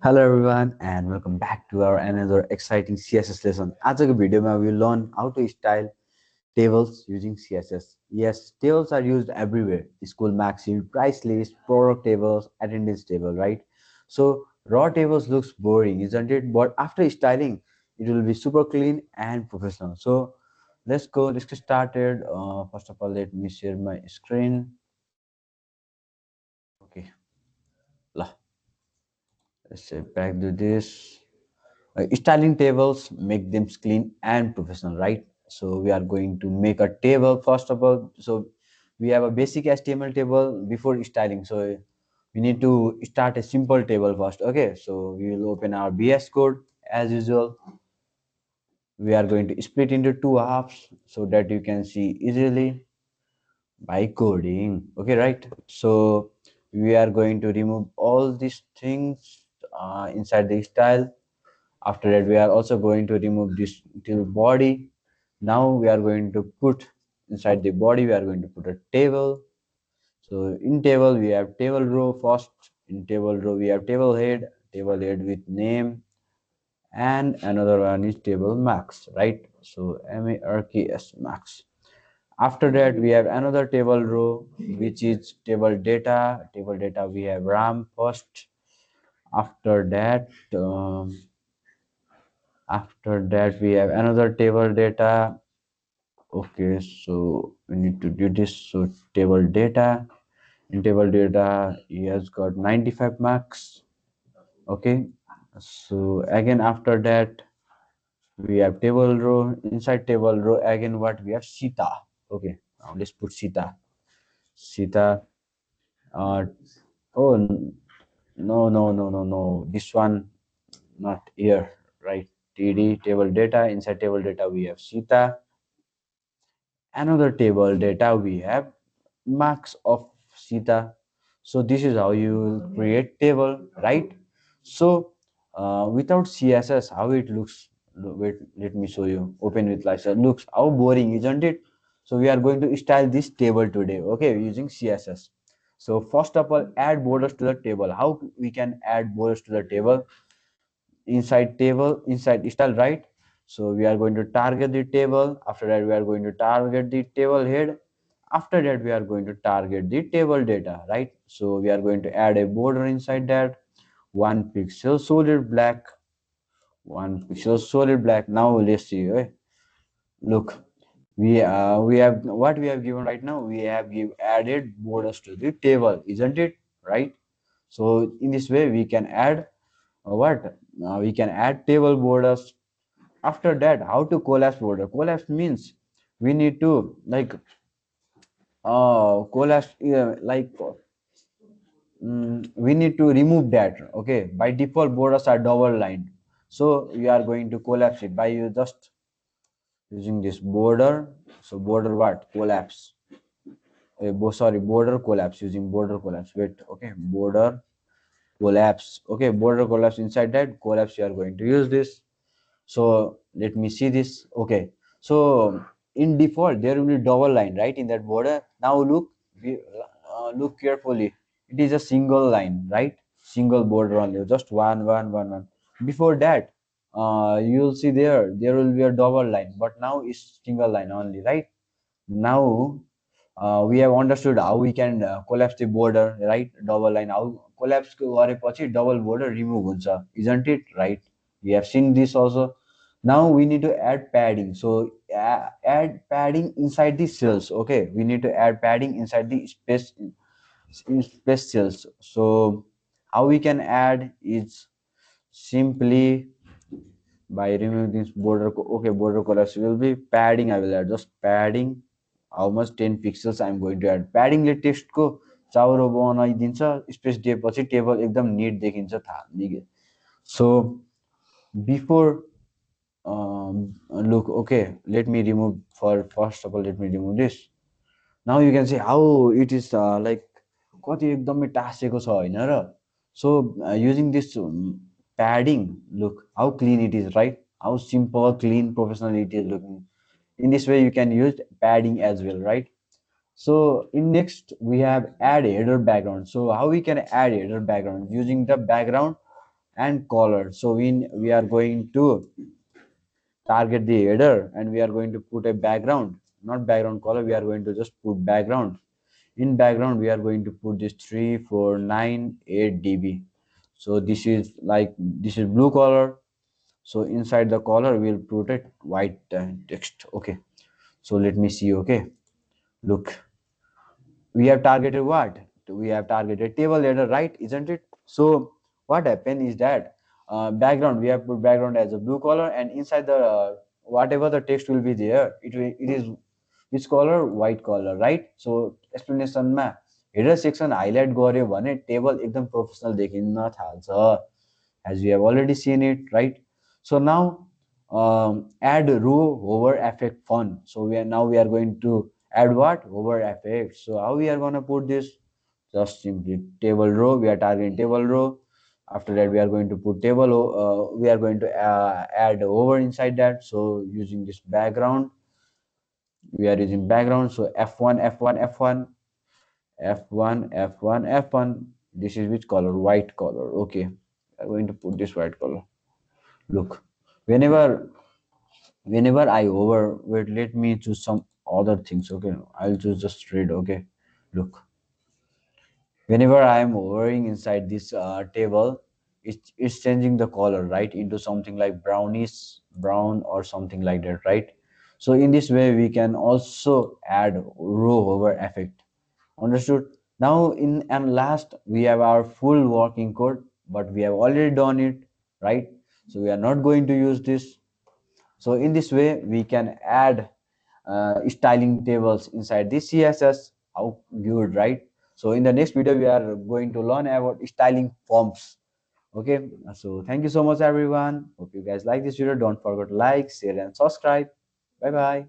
Hello everyone and welcome back to our another exciting CSS lesson. आजको भिडियोमा we will learn how to style tables using CSS. Yes, tables are used everywhere. School mark sheet, price list, product tables, attendance table, right? So raw tables looks boring, isn't it? But after styling, it will be super clean and professional. So let's go. Let's get started. First of all, let me share my screen. Okay, let's say back to this. Styling tables make them clean and professional, right? So we are going to make a table first of all. So we have a basic HTML table before styling. So we need to start a simple table first. Okay, so we will open our VS Code as usual. We are going to split into two halves so that you can see easily by coding. Okay, right? So we are going to remove all these things inside the style. After that, we are also going to remove this till body. Now we are going to put inside the body, we are going to put a table. So in table, we have table row first. In table row, we have table head with name, and another one is table max, right? So marks max. After that, we have another table row, which is table data. Table data, we have RAM first. After that, we have another table data. Okay, so we need to do this. So table data, in table data he has got 95 marks. Okay, so again after that we have table row. Inside table row again what we have, Sita. Okay, now let's put Sita. uh oh, no, this one not here, right? TD table data. Inside table data we have Sita. Another table data we have marks of Sita. So this is how you will create table, right? So without CSS, how it looks. Wait, let me show you. Open with license. Looks how boring, isn't it? So we are going to style this table today, okay, using CSS. So first of all, add borders to the table. How we can add borders to the table? Inside table, inside style, right? So we are going to target the table. After that, we are going to target the table head. After that, we are going to target the table data, right? So we are going to add a border inside that. 1 pixel solid black. 1 pixel solid black. Now let's see. Look, we have what we have given right now. We have added borders to the table, isn't it? Right? So in this way, we can add what we can add table borders. After that, how to collapse border? Collapse means we need to like collapse we need to remove that. Okay, by default borders are double lined, so we are going to collapse it by just using this border. So border what collapse, sorry, border collapse, using border collapse. Wait, okay, border collapse. Okay, border collapse. Inside that collapse you are going to use this. So let me see this. Okay, so in default there will be double line, right, in that border. Now look, look carefully. It is a single line, right? Single border only, just one. Before that, you'll see there will be a double line, but now it's single line only, right? Now we have understood how we can collapse the border, right? Double line how collapse गरेपछि double border remove हुन्छ, isn't it, right? We have seen this also. Now we need to add padding. So add padding inside the cells. Okay, we need to add padding inside the space in space cells. So how we can add is simply by removing this border. Okay, border colors will be padding. I will add just padding. How much? 10 pixels I'm going to add. Padding ले text को चाउरो बनाइदिन्छ, space दिएपछि table एकदम knit देखिन्छ थाहा. So before look, okay, let me remove, for first of all let me remove this. Now you can see how it is like कति एकदमै टाँसेको छ हैन र. So using this padding, look how clean it is, right? How simple, clean, professional it is looking. In this way you can use padding as well, right? So in next we have add header background. So how we can add header background using the background and color. So we are going to target the header and we are going to put a background, not background color. We are going to just put background. In background we are going to put this 3498 dB. So this is blue color. So inside the color we'll put a white text. Okay, so let me see. Okay, look, we have targeted what? We have targeted table header, right? Isn't it? So what happened is that background, we have put background as a blue color, and inside the whatever the text will be there, it is which color? White color, right? So explanation ma header section highlight गर्यो भने table एकदम professional देखिन थाल्छ, as we have already seen it, right? So now add row hover effect fun. So we are going to add what? Hover effect. So how we are going to put this? Just simply table row. We are targeting table row. After that we are going to put table, we are going to add hover inside that. So using this background, we are using background. So f1 f1 f1 f1 f1 f1. This is which color? White color. Okay, we are going to put this white color. Look, whenever I hover, wait, let me choose some other things. Okay, I'll choose just red. Okay, look, whenever I am hovering inside this table, it's changing the color, right, into something like brownish brown or something like that, right? So in this way we can also add row hover effect. Understood? Now in and last we have our full working code, but we have already done it, right? So we are not going to use this. So in this way we can add styling tables inside this CSS. How good, right? So in the next video we are going to learn about styling forms. Okay, so thank you so much everyone. Hope you guys like this video. Don't forget to like, share and subscribe. Bye bye.